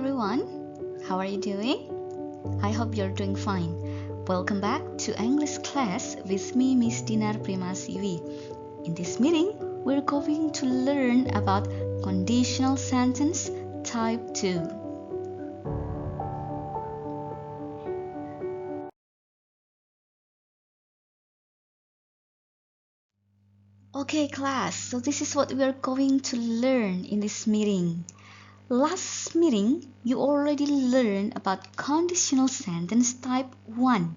everyone, how are you doing? I hope you're doing fine. Welcome back to English class with me, Miss Dinar Primasiwi. In this meeting, we're going to learn about conditional sentence type 2. Okay class, so this is what we're going to learn in this meeting. Last meeting, you already learned about conditional sentence type 1.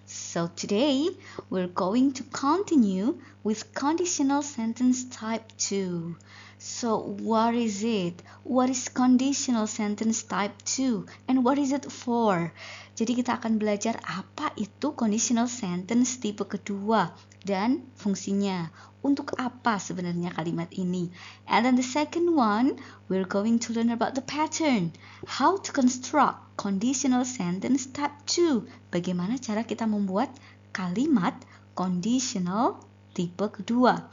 So today, we're going to continue with conditional sentence type 2. So what is it? What is conditional sentence type 2? And what is it for? Jadi kita akan belajar apa itu conditional sentence tipe kedua dan fungsinya. Untuk apa sebenarnya kalimat ini? And then the second one, we're going to learn about the pattern. How to construct conditional sentence type 2. Bagaimana cara kita membuat kalimat conditional tipe kedua.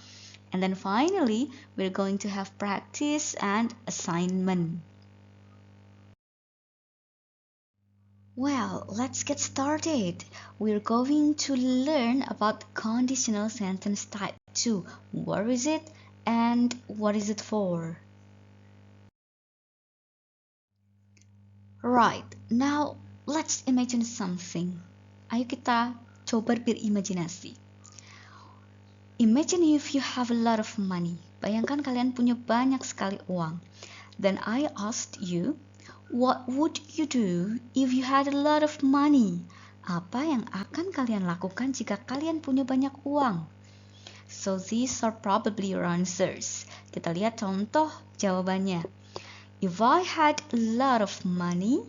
And then finally, we're going to have practice and assignment. Well, let's get started. We're going to learn about conditional sentence type 2. What is it and what is it for? Right, now let's imagine something. Ayo kita coba berimajinasi. Imagine if you have a lot of money. Bayangkan kalian punya banyak sekali uang. Then I asked you, what would you do if you had a lot of money? Apa yang akan kalian lakukan jika kalian punya banyak uang? So these are probably your answers. Kita lihat contoh jawabannya. If I had a lot of money,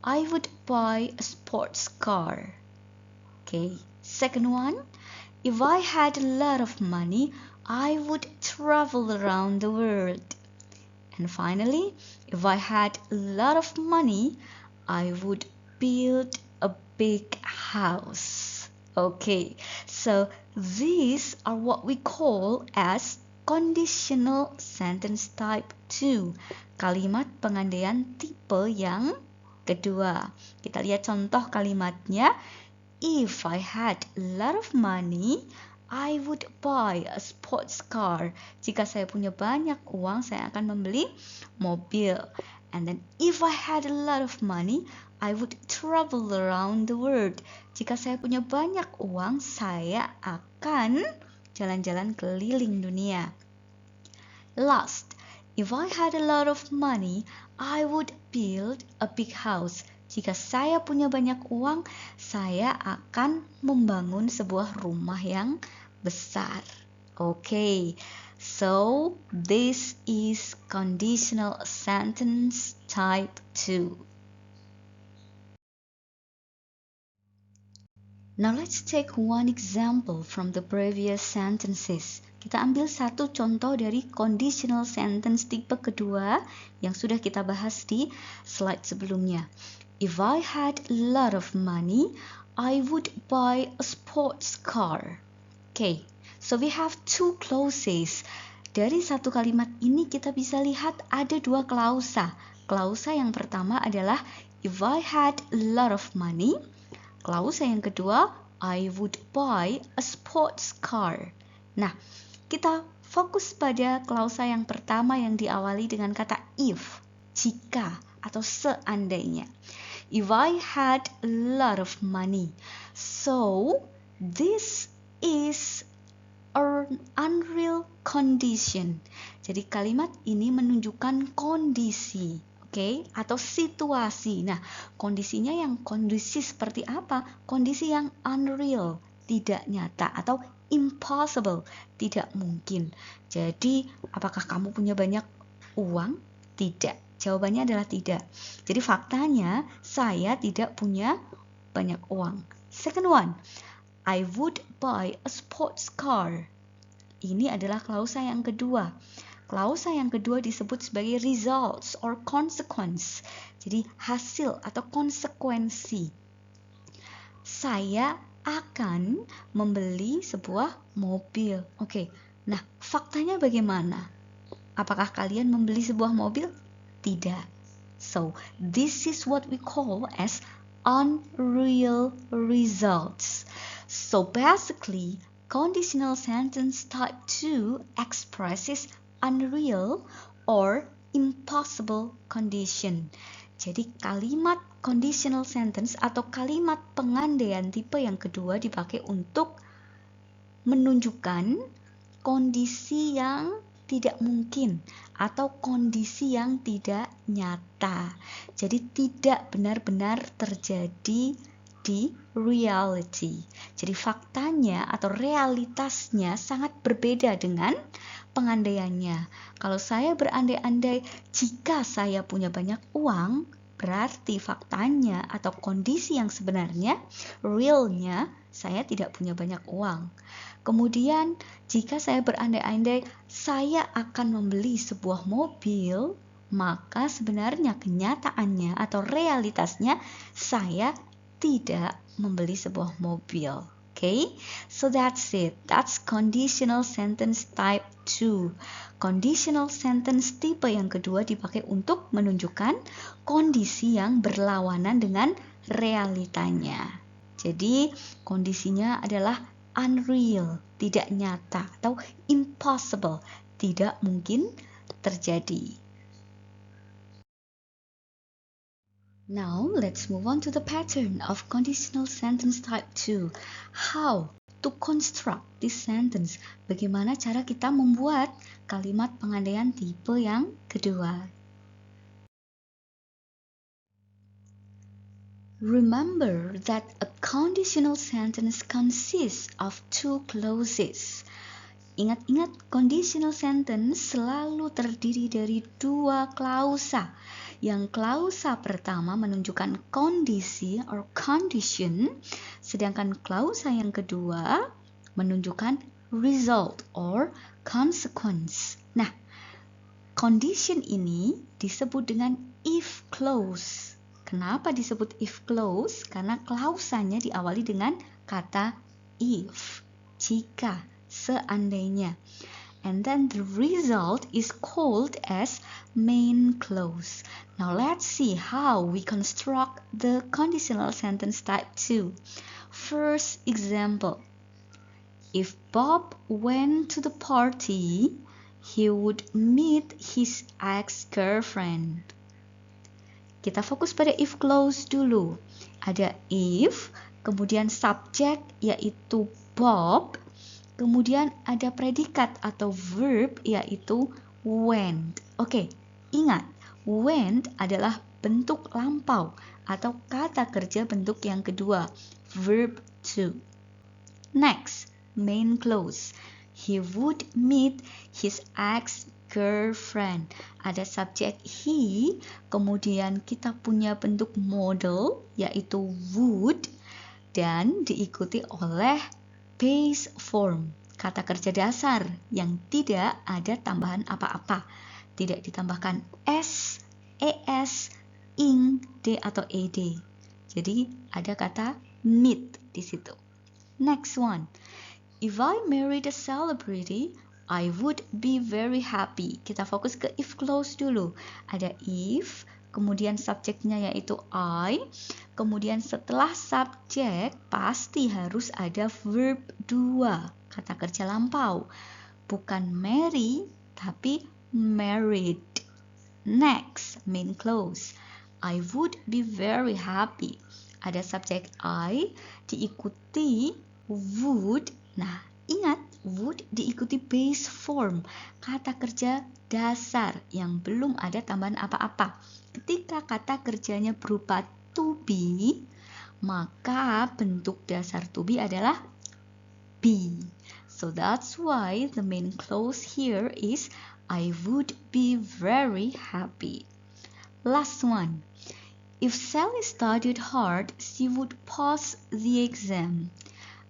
I would buy a sports car. Okay, second one. If I had a lot of money, I would travel around the world. And finally, if I had a lot of money, I would build a big house. Okay, so these are what we call as conditional sentence type 2. Kalimat pengandaian tipe yang kedua. Kita lihat contoh kalimatnya. If I had a lot of money, I would buy a sports car. Jika saya punya banyak uang, saya akan membeli mobil. And then if I had a lot of money, I would travel around the world. Jika saya punya banyak uang, saya akan jalan-jalan keliling dunia. Last, if I had a lot of money, I would build a big house. Jika saya punya banyak uang, saya akan membangun sebuah rumah yang besar. Okay, so this is conditional sentence type 2. Now let's take one example from the previous sentences. Kita ambil satu contoh dari conditional sentence tipe kedua yang sudah kita bahas di slide sebelumnya. If I had a lot of money, I would buy a sports car. Okay, so we have two clauses. Dari satu kalimat ini kita bisa lihat ada dua klausa. Klausa yang pertama adalah if I had a lot of money. Klausa yang kedua, I would buy a sports car. Nah, kita fokus pada klausa yang pertama yang diawali dengan kata if, jika atau seandainya. If I had a lot of money. So, this is an unreal condition. Jadi kalimat ini menunjukkan kondisi, okay? Atau situasi. Nah, kondisinya yang kondisi seperti apa? Kondisi yang unreal, tidak nyata atau impossible, tidak mungkin. Jadi, apakah kamu punya banyak uang? Tidak. Jawabannya adalah tidak. Jadi faktanya, saya tidak punya banyak uang. Second one, I would buy a sports car. Ini adalah klausa yang kedua. Klausa yang kedua disebut sebagai results or consequence. Jadi hasil atau konsekuensi. Saya akan membeli sebuah mobil. Oke, nah faktanya bagaimana? Apakah kalian membeli sebuah mobil? Tidak. So this is what we call as unreal results. So basically, conditional sentence type 2 expresses unreal or impossible condition. Jadi kalimat conditional sentence atau kalimat pengandaian tipe yang kedua dipakai untuk menunjukkan kondisi yang tidak mungkin atau kondisi yang tidak nyata. Jadi tidak benar-benar terjadi di reality. Jadi faktanya atau realitasnya sangat berbeda dengan pengandaiannya. Kalau saya berandai-andai jika saya punya banyak uang, berarti faktanya atau kondisi yang sebenarnya, realnya, saya tidak punya banyak uang. Kemudian, jika saya berandai-andai saya akan membeli sebuah mobil, maka sebenarnya kenyataannya atau realitasnya saya tidak membeli sebuah mobil. Okay, so that's it. That's conditional sentence type 2. Conditional sentence tipe yang kedua dipakai untuk menunjukkan kondisi yang berlawanan dengan realitanya. Jadi, kondisinya adalah unreal, tidak nyata, atau impossible, tidak mungkin terjadi. Now, let's move on to the pattern of conditional sentence type 2. How to construct this sentence? Bagaimana cara kita membuat kalimat pengandaian tipe yang kedua? Remember that a conditional sentence consists of two clauses. Ingat-ingat, conditional sentence selalu terdiri dari dua klausa. Yang klausa pertama menunjukkan kondisi or condition, sedangkan klausa yang kedua menunjukkan result or consequence. Nah, condition ini disebut dengan if clause. Kenapa disebut if clause? Karena klausanya diawali dengan kata if, jika, seandainya. And then the result is called as main clause. Now let's see how we construct the conditional sentence type 2. First example. If Bob went to the party, he would meet his ex-girlfriend. Kita fokus pada if clause dulu. Ada if, kemudian subject yaitu Bob, kemudian ada predikat atau verb yaitu went. Oke, ingat, went adalah bentuk lampau atau kata kerja bentuk yang kedua, verb to. Next, main clause. He would meet his ex-girlfriend. Ada subjek he, kemudian kita punya bentuk model yaitu would, dan diikuti oleh base form, kata kerja dasar yang tidak ada tambahan apa-apa. Tidak ditambahkan s, es, ing, d atau ed. Jadi ada kata meet di situ. Next one. If I married a celebrity, I would be very happy. Kita fokus ke if clause dulu. Ada if, kemudian subjeknya yaitu I, kemudian setelah subjek pasti harus ada verb 2, kata kerja lampau. Bukan marry, tapi married. Next, main clause. I would be very happy. Ada subjek I, diikuti would. Nah, ingat, would diikuti base form, kata kerja dasar yang belum ada tambahan apa-apa. Ketika kata kerjanya berupa to be, maka bentuk dasar to be adalah be. So that's why the main clause here is I would be very happy. Last one. If Sally studied hard, she would pass the exam.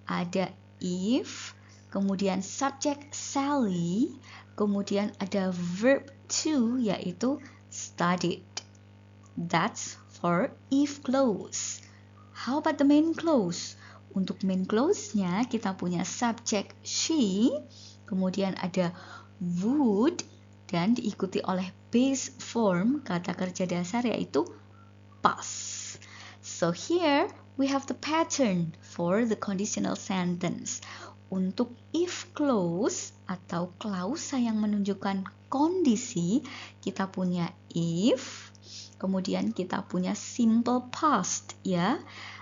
Ada if, kemudian subject Sally, kemudian ada verb to yaitu studied. That's for if clause. How about the main clause? Untuk main clause-nya kita punya subject she, kemudian ada would, dan diikuti oleh base form kata kerja dasar yaitu past. So here we have the pattern for the conditional sentence. Untuk if clause atau klausa yang menunjukkan kondisi, kita punya if, kemudian kita punya simple past ya.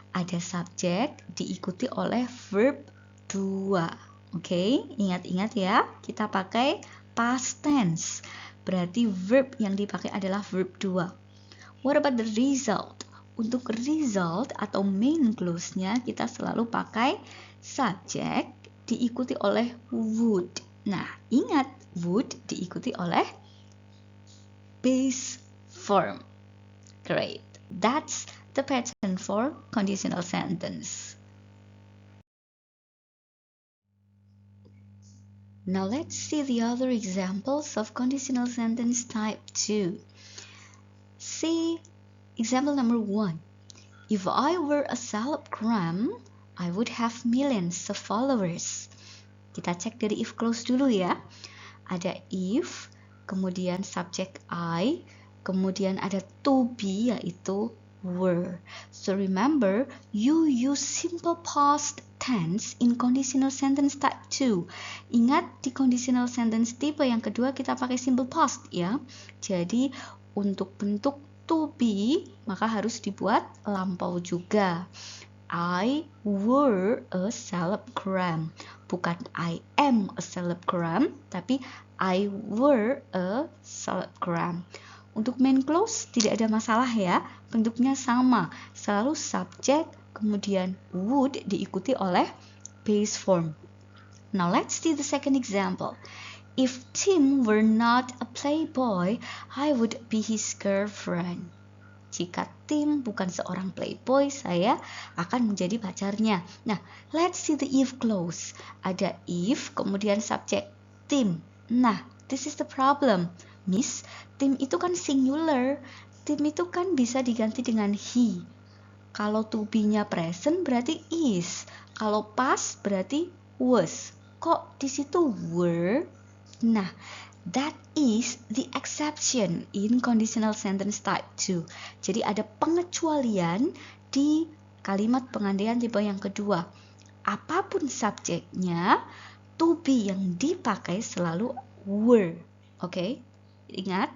Ada subjek diikuti oleh verb 2. Oke, ingat-ingat ya, kita pakai past tense. Berarti verb yang dipakai adalah verb 2. What about the result? Untuk result atau main clause-nya kita selalu pakai subjek diikuti oleh would. Nah, ingat would diikuti oleh base form. Great. That's the pattern for conditional sentence. Now let's see the other examples of conditional sentence type 2. See example number 1. If I were a celebgram, I would have millions of followers. Kita cek dari if clause dulu ya. Ada if, kemudian subjek I, kemudian ada to be yaitu were. So remember, you use simple past tense in conditional sentence type 2. Ingat di conditional sentence tipe yang kedua kita pakai simple past ya. Jadi untuk bentuk to be maka harus dibuat lampau juga. I were a celebgram. Bukan I am a celebgram, tapi I were a celebgram. Untuk main clause tidak ada masalah ya, bentuknya sama, selalu subjek, kemudian would diikuti oleh base form. Now let's see the second example. If Tim were not a playboy, I would be his girlfriend. Jika Tim bukan seorang playboy, saya akan menjadi pacarnya. Nah, let's see the if clause. Ada if, kemudian subjek Tim. Nah, this is the problem. Miss, Tim itu kan singular. Tim itu kan bisa diganti dengan he. Kalau to be-nya present berarti is. Kalau past berarti was. Kok di situ were? Nah, that is the exception in conditional sentence type 2. Jadi ada pengecualian di kalimat pengandaian tipe yang kedua. Apapun subjeknya, to be yang dipakai selalu were. Oke? Ingat,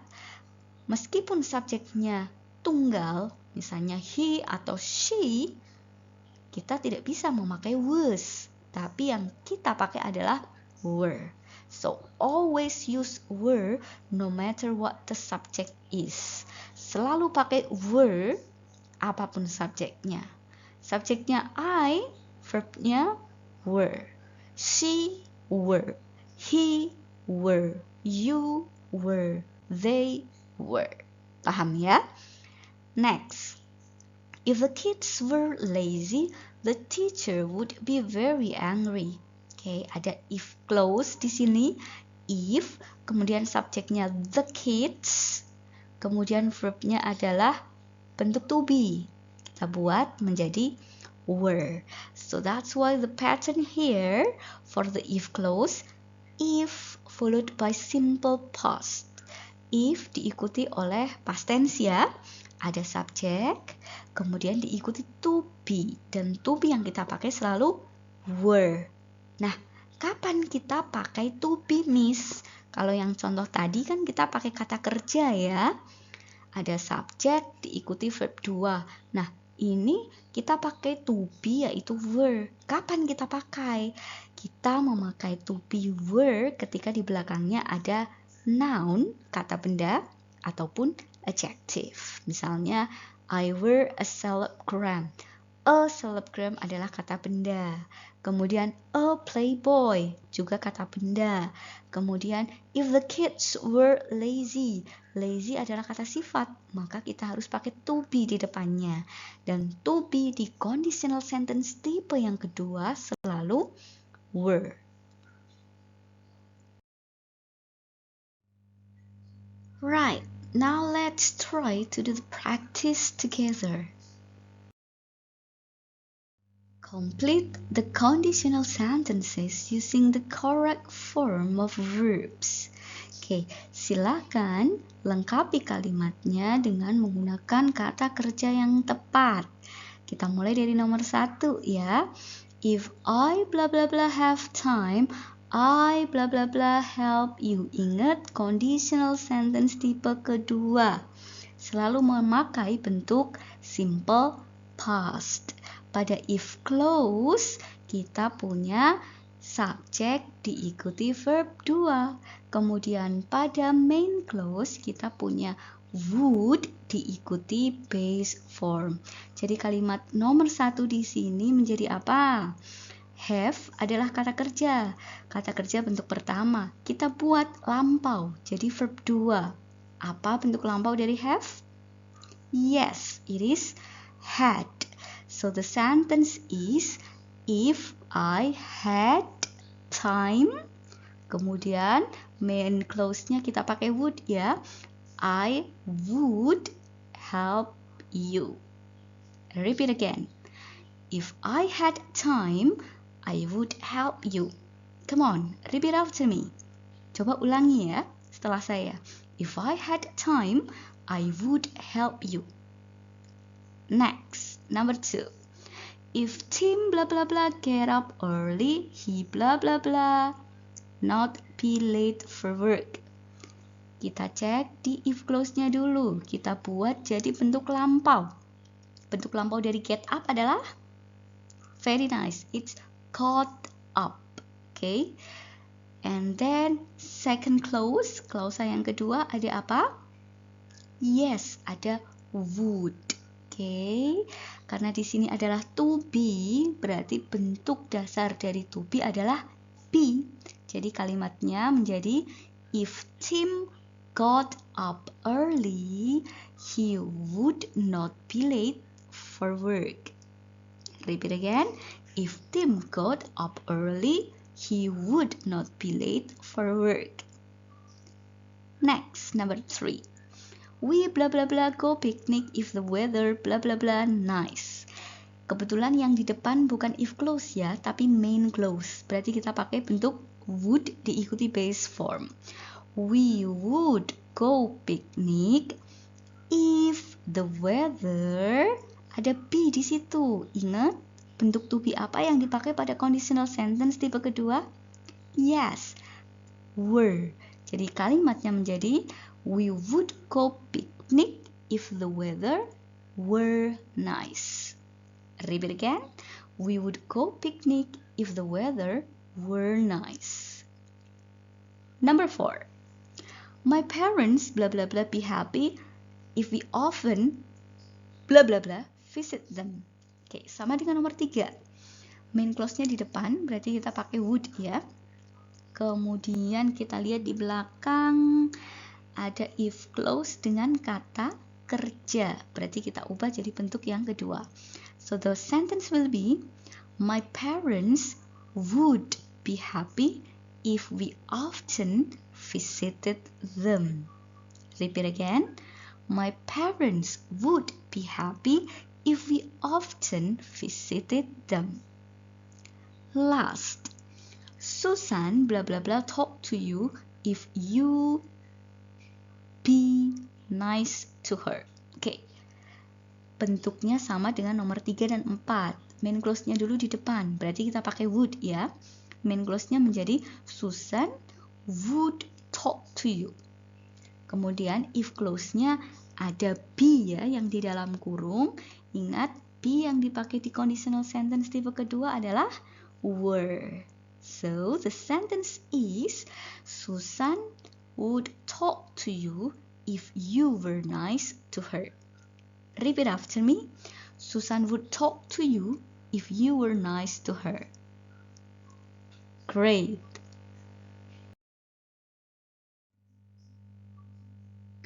meskipun subjeknya tunggal, misalnya he atau she, kita tidak bisa memakai was. Tapi yang kita pakai adalah were. So, always use were no matter what the subject is. Selalu pakai were, apapun subjeknya. Subjeknya I, verbnya were. She were. He were. You were. They were. Paham ya? Next. If the kids were lazy, the teacher would be very angry. Oke, ada if clause di sini. If, kemudian subjeknya the kids, kemudian verbnya adalah bentuk to be. Kita buat menjadi were. So that's why the pattern here for the if clause, if followed by simple past. If diikuti oleh past tense ya. Ada subjek, kemudian diikuti to be. Dan to be yang kita pakai selalu were. Nah, kapan kita pakai to be, Miss? Kalau yang contoh tadi kan kita pakai kata kerja ya. Ada subjek diikuti verb 2. Nah, ini kita pakai to be yaitu were. Kapan kita pakai? Kita memakai to be were ketika di belakangnya ada noun, kata benda, ataupun adjective. Misalnya, I were a celebgram. A celebgram adalah kata benda. Kemudian a playboy juga kata benda. Kemudian if the kids were lazy. Lazy adalah kata sifat, maka kita harus pakai to be di depannya. Dan to be di conditional sentence tipe yang kedua selalu were. Right, now let's try to do the practice together. Complete the conditional sentences using the correct form of verbs. Oke, silakan lengkapi kalimatnya dengan menggunakan kata kerja yang tepat. Kita mulai dari nomor 1 ya. If I blah blah blah have time, I blah blah blah help you. Ingat conditional sentence tipe kedua. Selalu memakai bentuk simple past. Pada if clause, kita punya subjek diikuti verb 2. Kemudian pada main clause, kita punya would diikuti base form. Jadi kalimat nomor 1 di sini menjadi apa? Have adalah kata kerja. Kata kerja bentuk pertama. Kita buat lampau, jadi verb 2. Apa bentuk lampau dari have? Yes, it is had. So the sentence is, if I had time, kemudian main clause-nya kita pakai would ya, I would help you. Repeat again. If I had time, I would help you. Come on, repeat after me. Coba ulangi ya setelah saya. If I had time, I would help you. Next, number 2. If Tim blah blah blah get up early, he blah blah blah not be late for work. Kita cek di if clause-nya dulu. Kita buat jadi bentuk lampau. Bentuk lampau dari get up adalah very nice. It's got up. Okay. And then second clause, klausa yang kedua ada apa? Yes, ada would. Oke, karena di sini adalah to be, berarti bentuk dasar dari to be adalah be. Jadi kalimatnya menjadi if Tim got up early, he would not be late for work. Repeat again. If Tim got up early, he would not be late for work. Next, number 3. We blah blah blah go picnic if the weather blah blah blah nice. Kebetulan yang di depan bukan if clause ya, tapi main clause. Berarti kita pakai bentuk would diikuti base form. We would go picnic if the weather, ada be di situ. Ingat bentuk to be apa yang dipakai pada conditional sentence tipe kedua? Yes, were. Jadi kalimatnya menjadi we would go picnic if the weather were nice. Repeat again. We would go picnic if the weather were nice. Number 4. My parents blah blah blah be happy if we often blah blah blah visit them. Oke, sama dengan nomor 3. Main clause-nya di depan, berarti kita pakai would ya. Kemudian kita lihat di belakang ada if clause dengan kata kerja. Berarti kita ubah jadi bentuk yang kedua. So the sentence will be, my parents would be happy if we often visited them. Repeat again. My parents would be happy if we often visited them. Last, Susan blah blah blah talk to you if you be nice to her. Oke. Bentuknya sama dengan nomor 3 dan 4. Main clause-nya dulu di depan. Berarti kita pakai would ya. Main clause-nya menjadi Susan would talk to you. Kemudian if clause-nya ada be ya yang di dalam kurung. Ingat be yang dipakai di conditional sentence tipe kedua adalah were. So the sentence is Susan would talk to you if you were nice to her. Repeat after me. Susan would talk to you if you were nice to her. Great.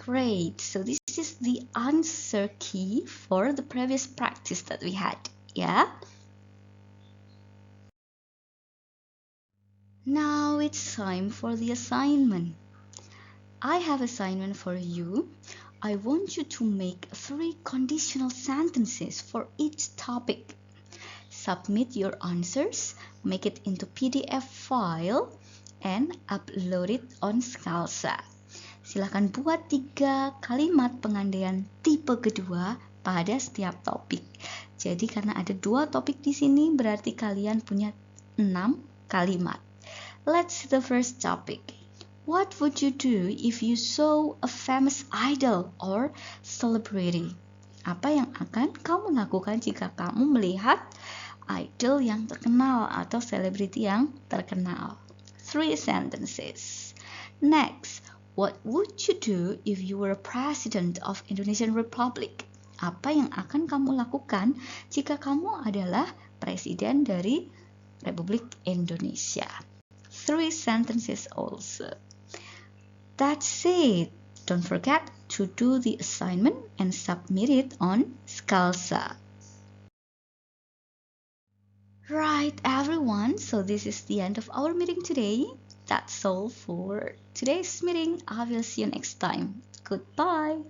Great. So this is the answer key for the previous practice that we had. Yeah? Now it's time for the assignment. I have assignment for you. I want you to make 3 conditional sentences for each topic. submit your answers, make it into PDF file, and upload it on Scalza. Silahkan buat 3 kalimat pengandaian tipe kedua pada setiap topik. Jadi karena ada 2 topik di sini, berarti kalian punya 6 kalimat. Let's see the first topic. What would you do if you saw a famous idol or celebrity? Apa yang akan kamu lakukan jika kamu melihat idol yang terkenal atau selebriti yang terkenal? 3 sentences. Next, what would you do if you were a president of Indonesian Republic? Apa yang akan kamu lakukan jika kamu adalah presiden dari Republik Indonesia? 3 sentences also. That's it. Don't forget to do the assignment and submit it on Scalza. Right, everyone. So this is the end of our meeting today. That's all for today's meeting. I will see you next time. Goodbye.